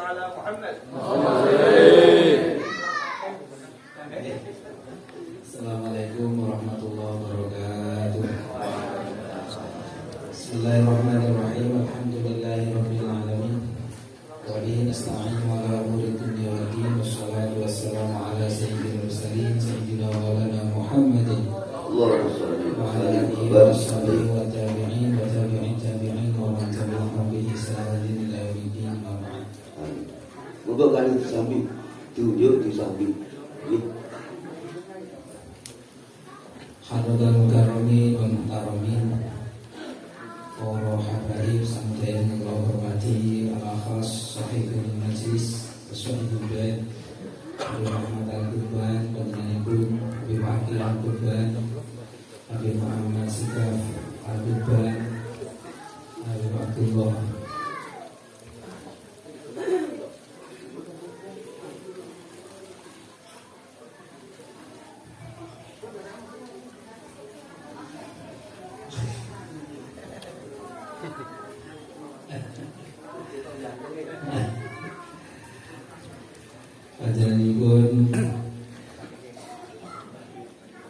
على محمد. Assalamualaikum warahmatullahi wabarakatuh. Bismillahirrahmanirrahim. Alhamdulillahirabbil alamin. Wa bihi nasta'inu ala umuri dunya wad din. Wassalatu wassalamu ala sayyidil mursalin sayyidina wa maulana Muhammadin wa ala alihi wa sahbihi wa tabi'in wa tabi'in tabi'in wa man tabi'ahum bi ihsanin ila yaumiddin. Amma ba'd. Moga kali disambi, tunjuk disambi. Hadratul mukarramin wal muhtaramin, para habaib sampeyan kula hormati, al-akhas sahibul majlis, sahibul bait, rahmatal kurban, panjenenganipun Habib Akil Al-Kurban, Habib Muhammad Sikaf Al-Kurban, Habib Abdullah. Panjenenganipun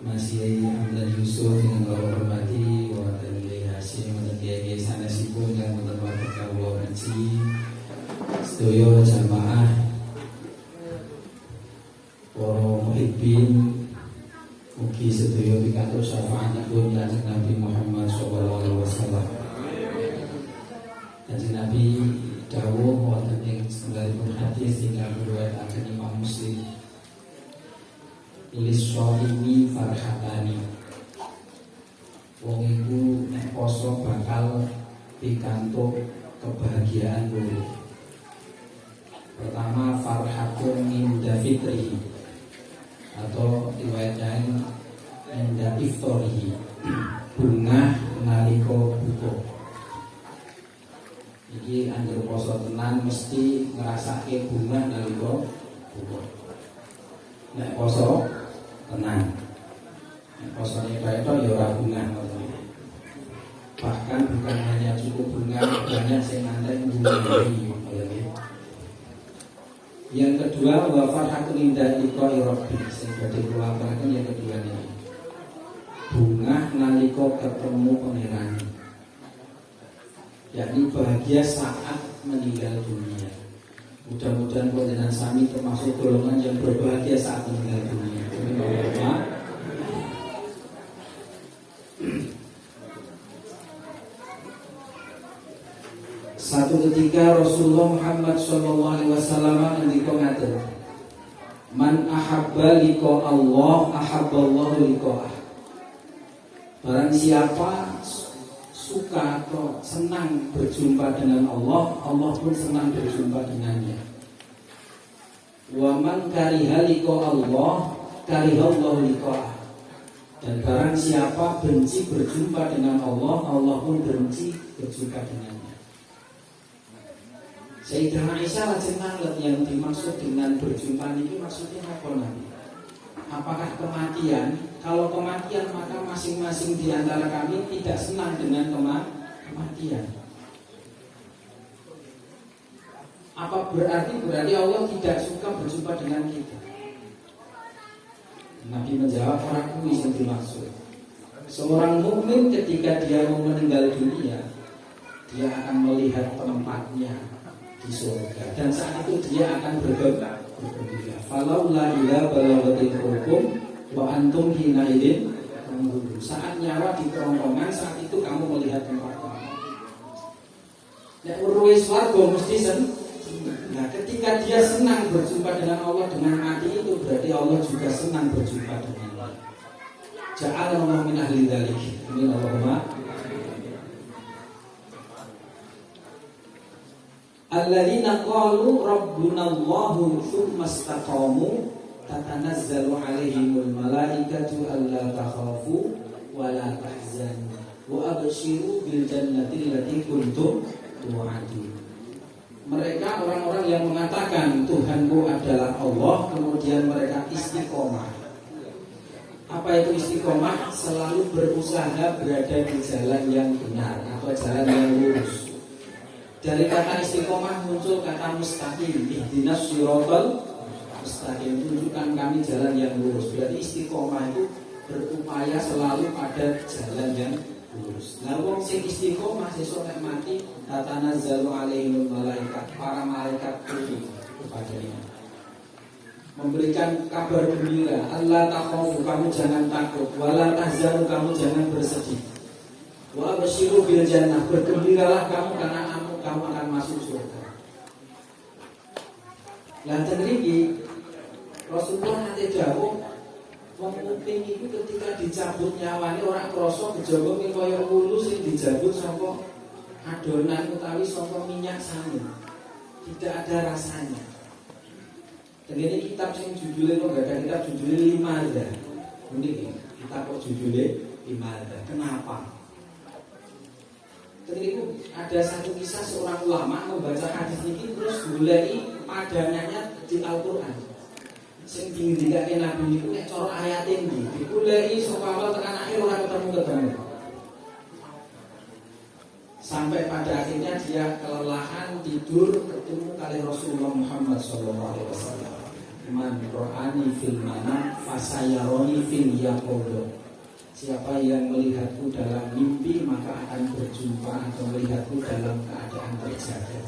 Mas Yai Hamdan Yusuf yang kula hormati, wonten Yai Hasyim, wonten Yai sanesipun kang wonten wonten kawula ngaji sedaya jamaah para muhibbin, mugi sedaya pikantuk syafaatipun Kanjeng Nabi Muhammad sallallahu alaihi wasallam. Kanjeng Nabi dawuh wonten ing setunggalipun hadis ingkang diriwayataken Imam Muslim, lishoimi farhatani, wong iku nek poso bakal pikantuk kebahagiaan loro. Pertama, farhatun inda fitrihi, atau riwayat lain inda iftorihi, bunga nalika buka. Iki anggere poso tenan mesti ngrasake bunga nalika buka. Nek poso tenan, nek posone kae ya ora bunga. Bahkan bukan hanya cukup bunga, banyak sing ngantek bunga. Yang kedua, wa farhatun inda liqa'i rabbi, sing badhe kula aturaken yang kedua ini. Bunga nalika ketemu pangeran, yakni bahagia saat meninggal dunia. Mudah-mudahan panjenengan sami termasuk golongan yang berbahagia saat meninggal dunia. Satu ketika Rasulullah Muhammad sallallahu alaihi wasallam ngendika ngaten, man ahabba liqa Allah ahabballahu liqa'ah. Barang siapa suka atau senang berjumpa dengan Allah, Allah pun senang berjumpa dengannya. Wa man kariha liqa Allah karihallahu liqa'ah. Dan barang siapa benci berjumpa dengan Allah, Allah pun benci berjumpa dengannya. Sayyidah Aisyah lajeng nanglet, yang dimaksud dengan berjumpa ini maksudnya apa nanti? Apakah kematian? Kalau kematian maka masing-masing di antara kami tidak senang dengan kematian. Apa berarti Allah tidak suka berjumpa dengan kita? Nabi menjawab, orang kuis yang dimaksud. Seorang mukmin ketika dia mau meninggal dunia, dia akan melihat tempatnya di surga, dan saat itu dia akan bergembira. Falaula ila balaghatil hukum wa antum hina idin. Saat nyawa di kerongkongan, saat itu kamu melihat tempat kamu. Nek urwe swarga mesti senang. Nah, ketika dia senang berjumpa dengan Allah dengan mati itu, berarti Allah juga senang berjumpa dengan Allah. Ja'alallahu min ahli dzalik. Amin Allahumma. Alladzina qalu rabbunallahu tsumma istaqamu tatanazzalu 'alaihimul malaikatu alla takhafu wa la tahzanu wa abshiru bil jannati allati kuntum tu'adun. Mereka orang-orang yang mengatakan Tuhanku adalah Allah, kemudian mereka istiqomah. Apa itu istiqomah? Selalu berusaha berada di jalan yang benar atau jalan yang lurus. Dari kata istiqomah muncul kata mustaqim. Ihdinas siratal mustaqim, tunjukkan kami jalan yang lurus. Berarti istiqomah itu berupaya selalu pada jalan yang lurus. Nah, wong sing istiqomah sesuk nek mati tatanazzalu alaihim malaikat, para malaikat turun kepadanya, memberikan kabar gembira. Allah takhafu, kamu jangan takut, wala tahzanu, kamu jangan bersedih. Wa basyiru bil jannah, bergembiralah kamu karena kamu akan masuk surga. Lah tenriki Rasulullah nate dawuh, wong kuping itu ketika dicabut nyawane ora krasa kejaba kaya wulu sing dicabut saka adonan utawi saka minyak samin. Tidak ada rasanya. Dan ini kitab sing judulnya kok gak ada kitab judulnya Limadha. Ini kitab kok judulnya Limadha. Kenapa? Ketika ada satu kisah seorang ulama membaca hadis ini terus mulai padanannya di Al-Quran. Sing dikake Nabi niku nek cara ayat ini digoleki saka awal tekan akhir ora ketemu. Sampai pada akhirnya dia kelelahan tidur ketemu kali Rasulullah Muhammad SAW. Man ro'ani fil manam fasayaroni fil yaqodo. Siapa yang melihatku dalam mimpi maka akan berjumpa atau melihatku dalam keadaan terjaga.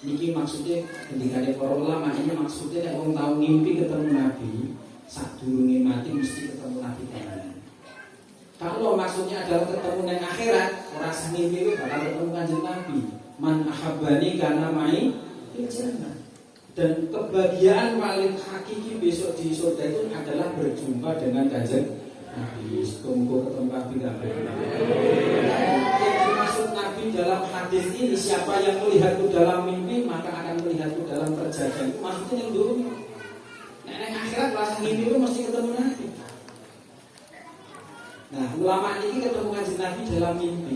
Ini maksudnya ketika ada para ulama ini maksudnya nek wong tahu mimpi ketemu Nabi, sadurunge mati mesti ketemu Nabi tenan. Kalau maksudnya adalah ketemu nang akhirat, ora mimpi itu bakal ketemu Kanjeng Nabi. Man ahabbani kana mai fil jannah. Dan kebahagiaan paling hakiki besok di surga itu adalah berjumpa dengan Kanjeng Nabi. Semoga ketemu Nabi kabeh. Yang dimaksud Nabi dalam hadis ini, siapa yang melihatku dalam mimpi maka akan melihatku dalam perjalanan. Maksudnya yang dulu nek akhirat pas mimpi itu mesti ketemu Nabi. Nah, ulama ini ketemu Kanjeng Nabi dalam mimpi.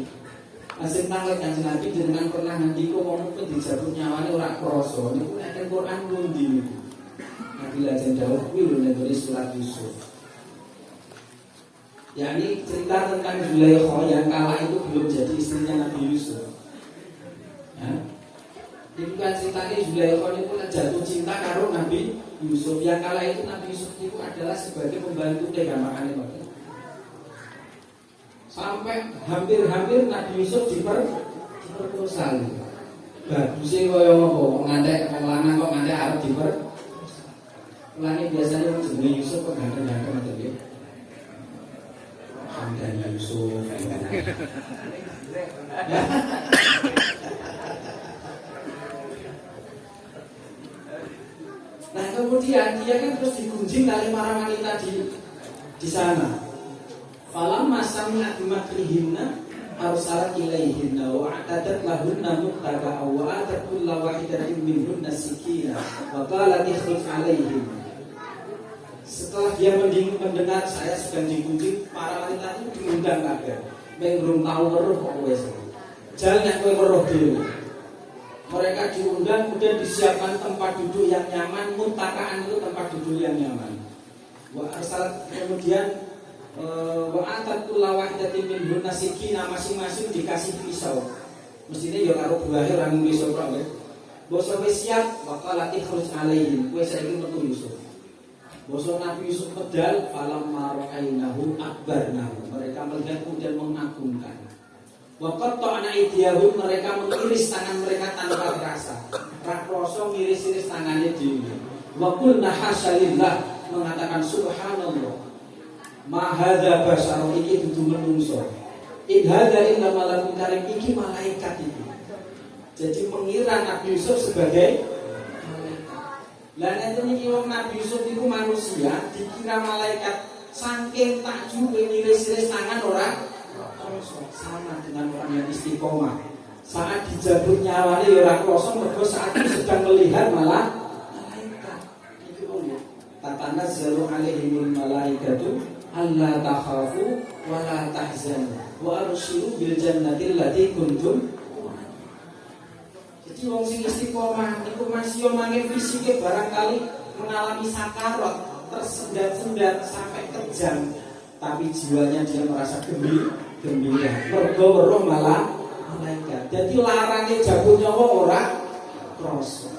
Masih tanglet Kanjeng Nabi dengan pernah nanti kok wong ku dijabut nyawane ora krasa. Niku nek Quran pundi niku. Nabi lajeng dawuh kuwi lho nek surat Yusuf. Ya ini cerita tentang Zulaikha yang kala itu belum jadi istrinya Nabi Yusuf. Ya. Itu kan ceritanya Zulaikha itu jatuh cinta karo Nabi Yusuf. Yang kala itu Nabi Yusuf itu adalah sebagai pembantu gambarannya Pak. Sampai hampir-hampir Nabi Yusuf diperkosa. Bagusnya kaya ngopo, ngantek wong lanang kok ngantek arep diperkosa. Mulane biasanya jenenge Yusuf kok ganteng-ganteng ngoten nggih. Hamdani Yusuf. Nah kemudian dia kan terus digunjing oleh para wanita di sana. Falamma sami'at bimakrihinna arsalat ilaihinna wa a'tadat lahunna muttaqaa wa atat kulla wahidatin minhunna sikina wa qalat ikhruj alaihim. Setelah dia mendengar saya sedang digunjing, para wanita itu diundang kabeh. Mek belum tahu weruh kok wis. Jalan kowe weruh dhewe. Mereka diundang kemudian disiapkan tempat duduk yang nyaman, muttaqaan itu tempat duduk yang nyaman. Wa arsalat kemudian wa'atat kulla wahidatin minhunna sikina, masing-masing dikasih pisau. Mestine ya karo buahe ora ngombe pisau kok nggih. Basa wis siap, waqalat ikhruj alaihim. Kowe saiki metu Yusuf. Basa Nabi Yusuf medal falam mara'ainahu akbarnahu. Mereka melihat kemudian mengagungkan. Wa qatta'na aydiyahum, mereka mengiris tangan mereka tanpa rasa. Ra krasa ngiris-iris tangannya dhewe. Wa qulna hasyalillah, mengatakan subhanallah. Ma hadza basar, iki dudu menungso. In hadza illa malakun karim, iki malaikat iki. Jadi mengira Nabi Yusuf sebagai malaikat. Lah nek niki wong Nabi Yusuf iku manusia, dikira malaikat saking takjub ngiris-iris tangan ora sama dengan orang yang istiqomah. Saat dijabut nyawane ya ora krasa, mergo saat itu sedang melihat malah malaikat. Iki wong tatanazzalu alaihimul malaikatu alla takhafu wa la tahzanu wa abshiru bil jannati allati kuntum. Jadi wong sing istiqomah niku masih mangke fisike barangkali mengalami sakarat, tersendat-sendat sampai kejam, tapi jiwanya dia merasa gembira. Mergo weruh malah malaikat. Jadi larangnya jabut nyawa orang krasa.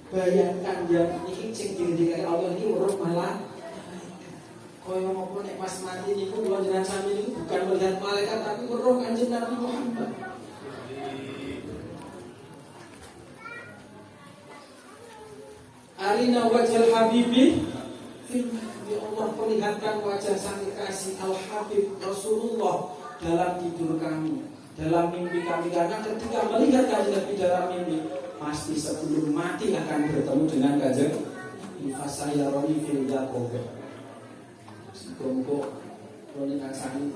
Bayangkan yang ini sing dirindikan Allah ini weruh malah kaya ngopo nek pas mati niku kula jenengan sami niku bukan melihat malaikat tapi weruh Kanjeng Nabi Muhammad. Arina wajhal habibi ya Allah, perlihatkan wajah sang kekasih Al-Habib Rasulullah dalam tidur kami, dalam mimpi kami. Karena ketika melihat Kanjeng Nabi dalam mimpi, pasti sebelum mati akan bertemu dengan Kanjeng Fasayaroni fil Yaqub. Semoga pernikahan sani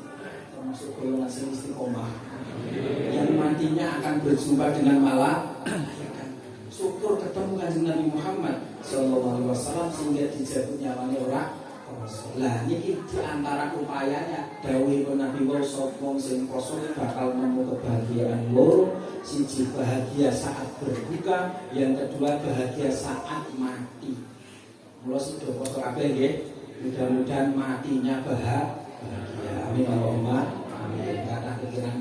termasuk golongan sing istiqomah yang nantinya akan berjumpa dengan malaikat. Syukur ketemu Kanjeng Nabi Muhammad sallallahu alaihi wasallam sehingga dijabut nyawanya orang. Lah ini di antara upayanya dawuh Nabi wong sing poso bakal nemu kebahagiaan loro, siji bahagia saat berbuka, yang kedua bahagia saat mati. Mula sudah poso kabeh nggih, mudah-mudahan matinya bahagia. Amin Allahumma amin. Kata pikiran